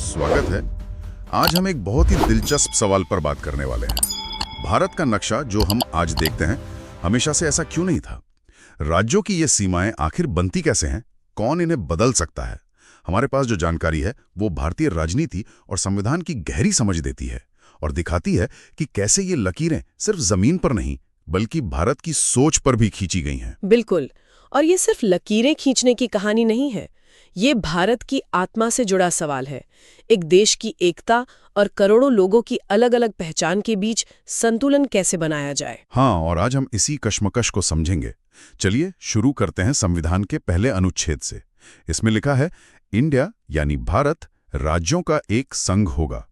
स्वागत है। आज हम एक बहुत ही दिलचस्प सवाल पर बात करने वाले हैं। भारत का नक्शा जो हम आज देखते हैं, हमेशा से ऐसा क्यों नहीं था? राज्यों की ये सीमाएं आखिर बनती कैसे हैं? कौन इन्हें बदल सकता है? हमारे पास जो जानकारी है वो भारतीय राजनीति और संविधान की गहरी समझ देती है और दिखाती है कि कैसे ये लकीरें सिर्फ जमीन पर नहीं बल्कि भारत की सोच पर भी खींची गई हैं। बिल्कुल। और ये सिर्फ लकीरें खींचने की कहानी नहीं है, ये भारत की आत्मा से जुड़ा सवाल है। एक देश की एकता और करोड़ों लोगों की अलग अलग पहचान के बीच संतुलन कैसे बनाया जाए। हाँ, और आज हम इसी कश्मकश को समझेंगे। चलिए शुरू करते हैं संविधान के पहले अनुच्छेद से। इसमें लिखा है, इंडिया यानी भारत राज्यों का एक संघ होगा।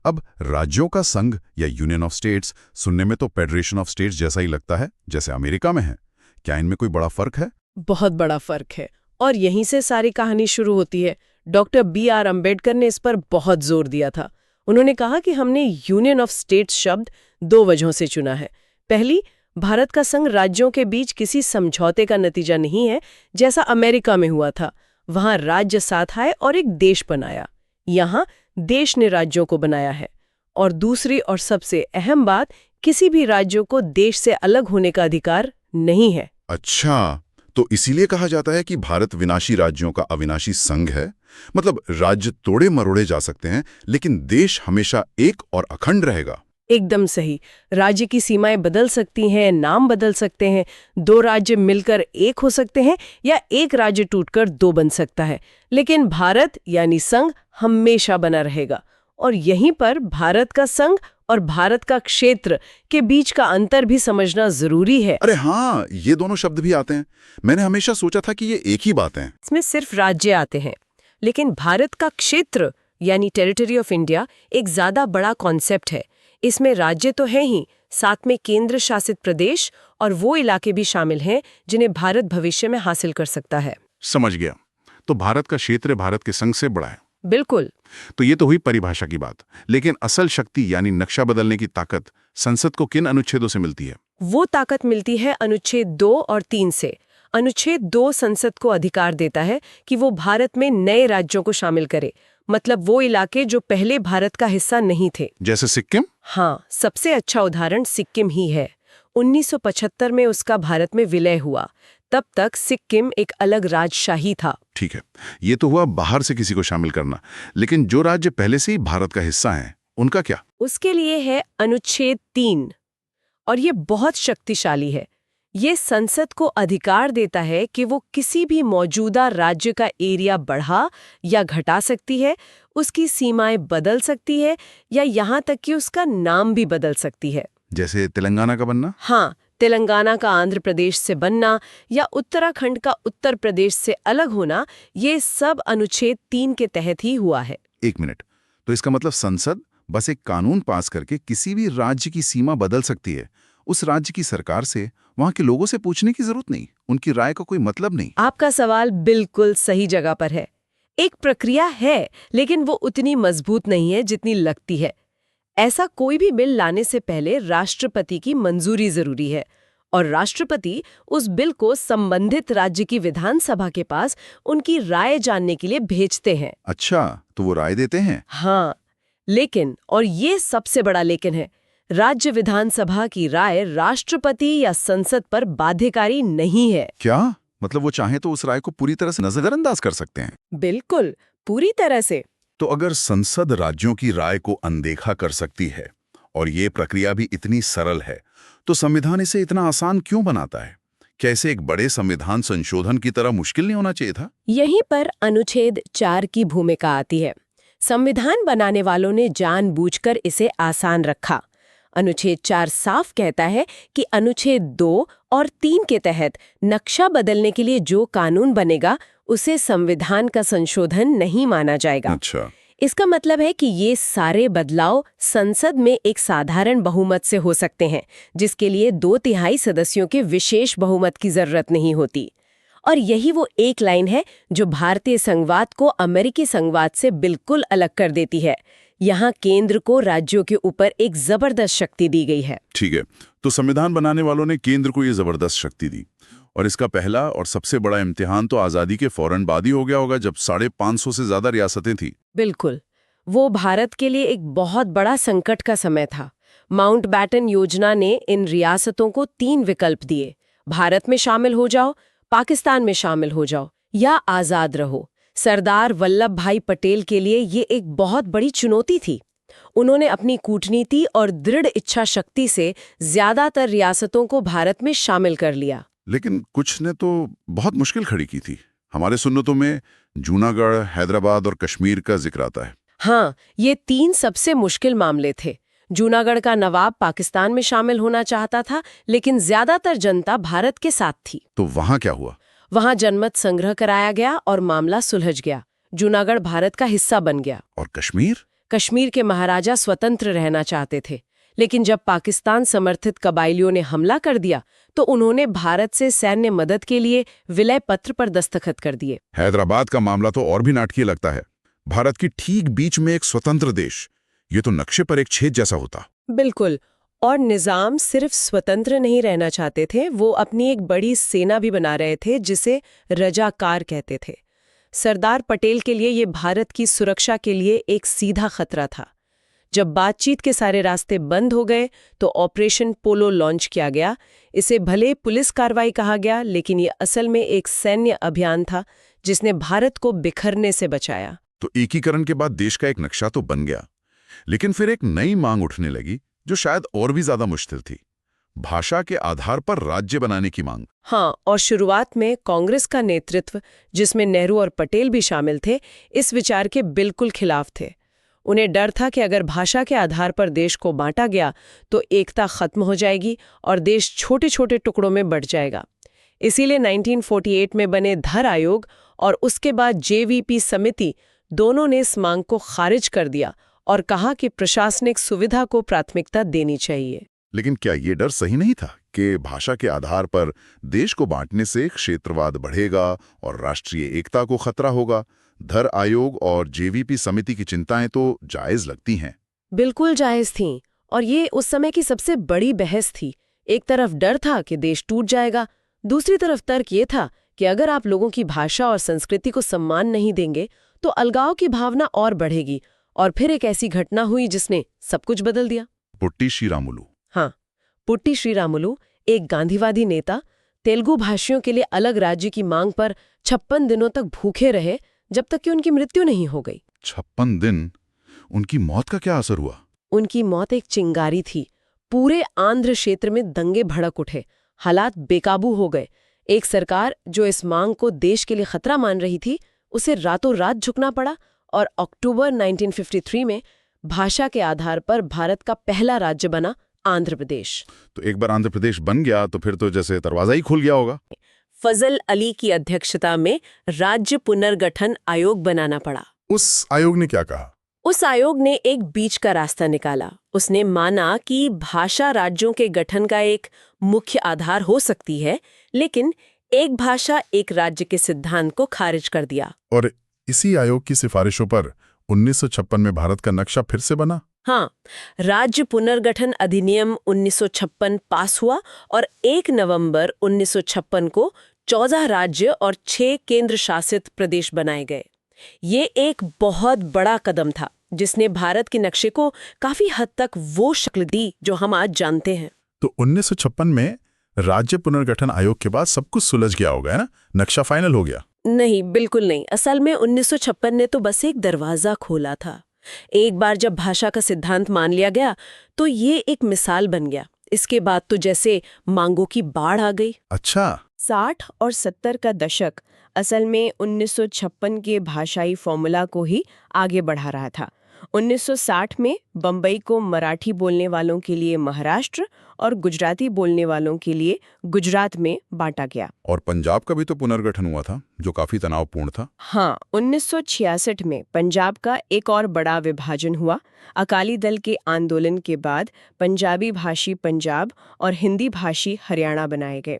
अब राज्यों का संघ या यूनियन ऑफ स्टेट्स सुनने में तो फेडरेशन ऑफ स्टेट्स जैसा ही लगता है, जैसे अमेरिका में है। क्या इनमें कोई बड़ा फर्क है? बहुत बड़ा फर्क है, और यहीं से सारी कहानी शुरू होती है। Doctor B.R. अम्बेडकर ने इस पर बहुत जोर दिया था। उन्होंने कहा कि हमने यूनियन ऑफ स्टेट्स शब्द दो वजहों से चुना है। पहली, भारत का संघ राज्यों के बीच किसी समझौते का नतीजा नहीं है, जैसा अमेरिका में हुआ था। वहां राज्य साथ आए और एक देश बनाया। यहाँ देश ने राज्यों को बनाया है। और दूसरी और सबसे अहम बात, किसी भी राज्यों को देश से अलग होने का अधिकार नहीं है। अच्छा, तो इसीलिए कहा जाता है कि भारत विनाशी राज्यों का अविनाशी संघ है। मतलब राज्य तोड़े मरोड़े जा सकते हैं, लेकिन देश हमेशा एक और अखंड रहेगा। एकदम सही। राज्य की सीमाएं बदल सकती हैं, नाम बदल सकते हैं, दो राज्य मिलकर एक हो सकते हैं या एक राज्य टूटकर दो बन सकता है, लेकिन भारत यानी संघ हमेशा बना रहेगा। और यहीं पर भारत का संघ और भारत का क्षेत्र के बीच का अंतर भी समझना जरूरी है। अरे हाँ, ये दोनों शब्द भी आते हैं। मैंने हमेशा सोचा था कि ये एक ही बात है। इसमें सिर्फ राज्य आते हैं, लेकिन भारत का क्षेत्र यानी टेरिटरी ऑफ इंडिया एक ज्यादा बड़ा कॉन्सेप्ट है। इसमें राज्य तो है ही, साथ में केंद्र शासित प्रदेश और वो इलाके भी शामिल हैं जिन्हें भारत भविष्य में हासिल कर सकता है। समझ गया। तो भारत का क्षेत्र भारत के संघ से बड़ा है। बिल्कुल। तो ये तो हुई परिभाषा की बात, लेकिन असल शक्ति यानी नक्शा बदलने की ताकत संसद को किन अनुच्छेदों से मिलती है? वो ताकत मिलती है अनुच्छेद 2 और 3 से। अनुच्छेद 2 संसद को अधिकार देता है कि वो भारत में नए राज्यों को शामिल करे, मतलब वो इलाके जो पहले भारत का हिस्सा नहीं थे। जैसे सिक्किम? हाँ, सबसे अच्छा उदाहरण सिक्किम ही है। 1975 में उसका भारत में विलय हुआ। तब तक सिक्किम एक अलग राजशाही था। ठीक है, ये तो हुआ बाहर से किसी को शामिल करना, लेकिन जो राज्य पहले से ही भारत का हिस्सा हैं, उनका क्या? उसके लिए है अनुच्छेद 3, और ये बहुत शक्तिशाली है। ये संसद को अधिकार देता है कि वो किसी भी मौजूदा राज्य का एरिया बढ़ा या घटा सकती है, उसकी सीमाएं बदल सकती है या यहाँ तक कि उसका नाम भी बदल सकती है। जैसे तेलंगाना का बनना? हाँ, तेलंगाना का आंध्र प्रदेश से बनना या उत्तराखंड का उत्तर प्रदेश से अलग होना, ये सब अनुच्छेद 3 के तहत ही हुआ है। एक मिनट, तो इसका मतलब संसद बस एक कानून पास करके किसी भी राज्य की सीमा बदल सकती है। उस राज्य की सरकार से, वहां के लोगों से पूछने की जरूरत नहीं, उनकी राय का कोई मतलब नहीं। आपका सवाल बिल्कुल सही जगह पर है। एक प्रक्रिया है, लेकिन वो उतनी मजबूत नहीं है जितनी लगती है। ऐसा कोई भी बिल लाने से पहले राष्ट्रपति की मंजूरी जरूरी है, और राष्ट्रपति उस बिल को संबंधित राज्य की विधानसभा के पास उनकी राय जानने के लिए भेजते हैं। अच्छा, तो वो राय देते हैं? हाँ, लेकिन, और ये सबसे बड़ा लेकिन है, राज्य विधानसभा की राय राष्ट्रपति या संसद पर बाध्यकारी नहीं है। क्या मतलब वो चाहे तो उस राय को पूरी तरह से नजरअंदाज कर सकते हैं? बिल्कुल, पूरी तरह से। तो अगर संसद राज्यों की राय को अनदेखा कर सकती है और ये प्रक्रिया भी इतनी सरल है, तो संविधान इसे इतना आसान क्यों बनाता है? कैसे एक बड़े संविधान संशोधन की तरह मुश्किल नहीं होना चाहिए था? यहीं पर अनुच्छेद 4 की भूमिका आती है। संविधान बनाने वालों ने जानबूझकर इसे आसान रखा। अनुच्छेद 4 साफ कहता है कि अनुच्छेद 2 और 3 के तहत नक्शा बदलने के लिए जो कानून बनेगा उसे संविधान का संशोधन नहीं माना जाएगा। अच्छा। इसका मतलब है कि ये सारे बदलाव संसद में एक साधारण बहुमत से हो सकते हैं, जिसके लिए 2/3 सदस्यों के विशेष बहुमत की जरूरत नहीं होती। और यही वो एक लाइन है जो भारतीय संघवाद को अमेरिकी संघवाद से बिल्कुल अलग कर देती है। यहाँ केंद्र को राज्यों के ऊपर एक जबरदस्त शक्ति दी गई है। ठीक है, तो संविधान बनाने वालों ने केंद्र को ये जबरदस्त शक्ति दी, और इसका पहला और सबसे बड़ा इम्तिहान तो आजादी के फौरन बाद ही हो गया होगा, जब 550 से ज्यादा रियासतें थी। बिल्कुल, वो भारत के लिए एक बहुत बड़ा संकट का समय था। माउंटबैटन योजना ने इन रियासतों को 3 विकल्प दिए, भारत में शामिल हो जाओ, पाकिस्तान में शामिल हो जाओ या आज़ाद रहो। सरदार वल्लभ भाई पटेल के लिए ये एक बहुत बड़ी चुनौती थी। उन्होंने अपनी कूटनीति और दृढ़ इच्छा शक्ति से ज्यादातर रियासतों को भारत में शामिल कर लिया। लेकिन कुछ ने तो बहुत मुश्किल खड़ी की थी। हमारे सुन्नतों में जूनागढ़, हैदराबाद और कश्मीर का जिक्र आता है। हाँ, ये 3 सबसे मुश्किल मामले थे। जूनागढ़ का नवाब पाकिस्तान में शामिल होना चाहता था, लेकिन ज्यादातर जनता भारत के साथ थी। तो वहां क्या हुआ? वहां जनमत संग्रह कराया गया और मामला सुलझ गया। जूनागढ़ भारत का हिस्सा बन गया। और कश्मीर? कश्मीर के महाराजा स्वतंत्र रहना चाहते थे, लेकिन जब पाकिस्तान समर्थित कबाइलियों ने हमला कर दिया तो उन्होंने भारत से सैन्य मदद के लिए विलय पत्र पर दस्तखत कर दिए। हैदराबाद का मामला तो और भी नाटकीय लगता है। भारत की ठीक बीच में एक स्वतंत्र देश, ये तो नक्शे पर एक छेद जैसा होता। बिल्कुल। और निजाम सिर्फ स्वतंत्र नहीं रहना चाहते थे, वो अपनी एक बड़ी सेना भी बना रहे थे जिसे रजाकार कहते थे। सरदार पटेल के लिए ये भारत की सुरक्षा के लिए एक सीधा खतरा था। जब बातचीत के सारे रास्ते बंद हो गए तो ऑपरेशन पोलो लॉन्च किया गया। इसे भले पुलिस कार्रवाई कहा गया, लेकिन ये असल में एक सैन्य अभियान था जिसने भारत को बिखरने से बचाया। तो एकीकरण के बाद देश का एक नक्शा तो बन गया, लेकिन फिर एक नई मांग उठने लगी जो शायद और भी ज्यादा मुश्किल थी, भाषा के आधार पर राज्य बनाने की मांग। हाँ, और शुरुआत में कांग्रेस का नेतृत्व, जिसमें नेहरू और पटेल भी शामिल थे, इस विचार के बिल्कुल खिलाफ थे। उन्हें डर था कि अगर भाषा के आधार पर देश को बांटा गया तो एकता खत्म हो जाएगी और देश छोटे छोटे टुकड़ों में बढ़ जाएगा। इसीलिए 1948 में बने धर आयोग और उसके बाद जेवीपी समिति दोनों ने इस मांग को खारिज कर दिया और कहा कि प्रशासनिक सुविधा को प्राथमिकता देनी चाहिए। लेकिन क्या ये डर सही नहीं था कि भाषा के आधार पर देश को बांटने से क्षेत्रवाद बढ़ेगा और राष्ट्रीय एकता को खतरा होगा? धर आयोग और जेवीपी समिति की चिंताएं तो जायज लगती हैं। बिल्कुल जायज थीं, और ये उस समय की सबसे बड़ी बहस थी। एक तरफ डर था कि देश टूट जाएगा, दूसरी तरफ तर्क ये था कि अगर आप लोगों की भाषा और संस्कृति को सम्मान नहीं देंगे तो अलगाव की भावना और बढ़ेगी। और फिर एक ऐसी घटना हुई जिसने सब कुछ बदल दिया। पुट्टी श्रीरामुलु। हाँ, पुट्टी श्रीरामुलु एक गांधीवादी नेता तेलुगु भाषियों के लिए अलग राज्य की मांग पर 56 दिनों तक भूखे रहे, जब तक कि उनकी मृत्यु नहीं हो गई। 56 दिन? उनकी मौत का क्या असर हुआ? उनकी मौत एक चिंगारी थी। पूरे आंध्र क्षेत्र में दंगे भड़क उठे, हालात बेकाबू हो गए। एक सरकार जो इस मांग को देश के लिए खतरा मान रही थी, उसे रातों रात झुकना पड़ा और अक्टूबर 1953 में भाषा के आधार पर भारत का पहला राज्य बना आंध्र प्रदेश। तो एक बार आंध्र प्रदेश बन गया तो फिर तो जैसे दरवाजा ही खुल गया होगा। फजल अली की अध्यक्षता में राज्य पुनर्गठन आयोग बनाना पड़ा। उस आयोग ने क्या कहा? उस आयोग ने एक बीच का रास्ता निकाला। उसने माना कि भाषा राज्यों के गठन का एक मुख्य आधार हो सकती है, लेकिन एक भाषा एक राज्य के सिद्धांत को खारिज कर दिया। और इसी आयोग की सिफारिशों पर 1956 में भारत का नक्शा फिर से बना। हाँ, राज्य पुनर्गठन अधिनियम 1956 पास हुआ और 1 नवंबर 1956 को 14 राज्य और 6 केंद्र शासित प्रदेश बनाए गए। ये एक बहुत बड़ा कदम था जिसने भारत के नक्शे को काफी हद तक वो शक्ल दी जो हम आज जानते हैं। तो 1956 में राज्य पुनर्गठन आयोग के बाद सब कुछ सुलझ गया होगा, है ना? नक्शा फाइनल हो गया? नहीं, बिल्कुल नहीं। असल में 1956 ने तो बस एक दरवाजा खोला था। एक बार जब भाषा का सिद्धांत मान लिया गया तो ये एक मिसाल बन गया। इसके बाद तो जैसे मांगों की बाढ़ आ गई। अच्छा। 60 और 70 का दशक असल में 1956 के भाषाई फॉर्मूला को ही आगे बढ़ा रहा था। 1960 में बम्बई को मराठी बोलने वालों के लिए महाराष्ट्र और गुजराती बोलने वालों के लिए गुजरात में बांटा गया। और पंजाब का भी तो पुनर्गठन हुआ था, जो काफी तनावपूर्ण था। हाँ, 1966 में पंजाब का एक और बड़ा विभाजन हुआ। अकाली दल के आंदोलन के बाद पंजाबी भाषी पंजाब और हिंदी भाषी हरियाणा बनाए गए।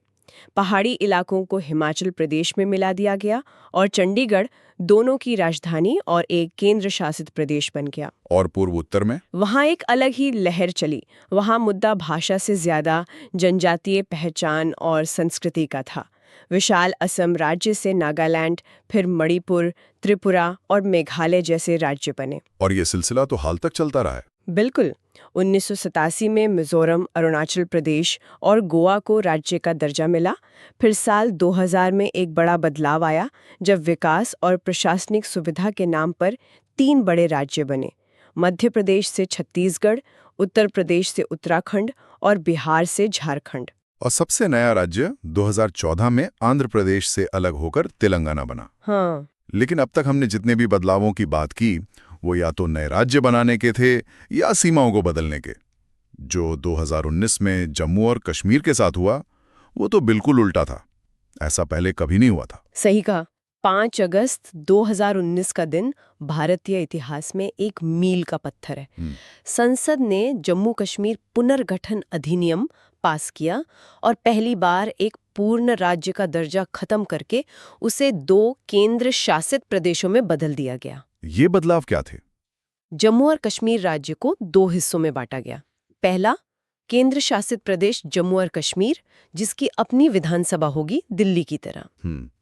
पहाड़ी इलाकों को हिमाचल प्रदेश में मिला दिया गया और चंडीगढ़ दोनों की राजधानी और एक केंद्र शासित प्रदेश बन गया। और पूर्व उत्तर में? वहाँ एक अलग ही लहर चली। वहाँ मुद्दा भाषा से ज्यादा जनजातीय पहचान और संस्कृति का था। विशाल असम राज्य से नागालैंड, फिर मणिपुर, त्रिपुरा और मेघालय जैसे राज्य बने। और ये सिलसिला तो हाल तक चलता रहा है। बिल्कुल। 1987 में मिजोरम, अरुणाचल प्रदेश और गोवा को राज्य का दर्जा मिला। फिर साल 2000 में एक बड़ा बदलाव आया जब विकास और प्रशासनिक सुविधा के नाम पर 3 बड़े राज्य बने। मध्य प्रदेश से छत्तीसगढ़, उत्तर प्रदेश से उत्तराखंड और बिहार से झारखंड। और सबसे नया राज्य 2014 में आंध्र प्रदेश से अलग होकर तेलंगाना बना। हाँ। लेकिन अब तक हमने जितने भी बदलावों की बात की वो या तो नए राज्य बनाने के थे या सीमाओं को बदलने के। जो 2019 में जम्मू और कश्मीर के साथ हुआ वो तो बिल्कुल उल्टा था। ऐसा पहले कभी नहीं हुआ था। सही कहा। 5 अगस्त 2019 का दिन भारतीय इतिहास में एक मील का पत्थर है। संसद ने जम्मू कश्मीर पुनर्गठन अधिनियम पास किया और पहली बार एक पूर्ण राज्य का दर्जा खत्म करके उसे 2 केंद्र शासित प्रदेशों में बदल दिया गया। ये बदलाव क्या थे? जम्मू और कश्मीर राज्य को 2 हिस्सों में बांटा गया। पहला, केंद्र शासित प्रदेश जम्मू और कश्मीर, जिसकी अपनी विधानसभा होगी दिल्ली की तरह।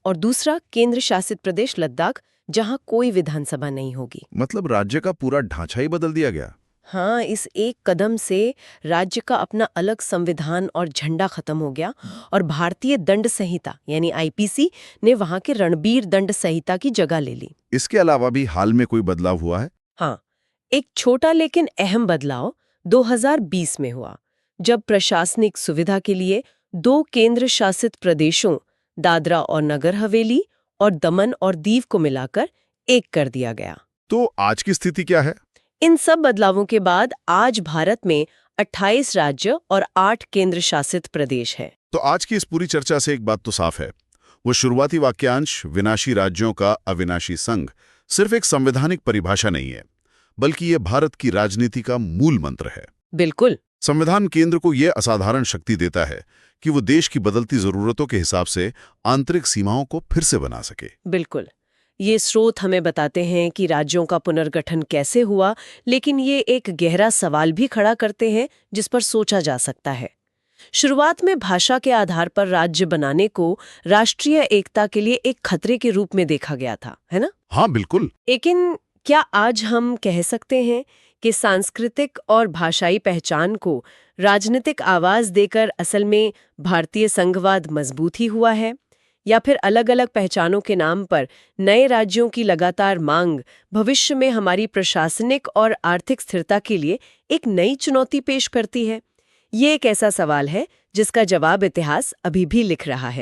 और दूसरा, केंद्र शासित प्रदेश लद्दाख, जहां कोई विधानसभा नहीं होगी। मतलब राज्य का पूरा ढांचा ही बदल दिया गया। हाँ, इस एक कदम से राज्य का अपना अलग संविधान और झंडा खत्म हो गया और भारतीय दंड संहिता यानी आईपीसी ने वहां के रणबीर दंड संहिता की जगह ले ली। इसके अलावा भी हाल में कोई बदलाव हुआ है? हाँ, एक छोटा लेकिन अहम बदलाव 2020 में हुआ, जब प्रशासनिक सुविधा के लिए 2 केंद्र शासित प्रदेशों दादरा और नगर हवेली और दमन और दीव को मिलाकर एक कर दिया गया। तो आज की स्थिति क्या है? इन सब बदलावों के बाद आज भारत में 28 राज्य और 8 केंद्र शासित प्रदेश है। तो आज की इस पूरी चर्चा से एक बात तो साफ है, वो शुरुआती वाक्यांश विनाशी राज्यों का अविनाशी संघ सिर्फ एक संवैधानिक परिभाषा नहीं है, बल्कि ये भारत की राजनीति का मूल मंत्र है। बिल्कुल। संविधान केंद्र को ये असाधारण शक्ति देता है कि वो देश की बदलती जरूरतों के हिसाब से आंतरिक सीमाओं को फिर से बना सके। बिल्कुल। ये स्रोत हमें बताते हैं कि राज्यों का पुनर्गठन कैसे हुआ, लेकिन ये एक गहरा सवाल भी खड़ा करते हैं जिस पर सोचा जा सकता है। शुरुआत में भाषा के आधार पर राज्य बनाने को राष्ट्रीय एकता के लिए एक खतरे के रूप में देखा गया था, है ना? हाँ, बिल्कुल। लेकिन क्या आज हम कह सकते हैं कि सांस्कृतिक और भाषाई पहचान को राजनीतिक आवाज देकर असल में भारतीय संघवाद मजबूत ही हुआ है? या फिर अलग-अलग पहचानों के नाम पर नए राज्यों की लगातार मांग भविष्य में हमारी प्रशासनिक और आर्थिक स्थिरता के लिए एक नई चुनौती पेश करती है? ये एक ऐसा सवाल है जिसका जवाब इतिहास अभी भी लिख रहा है।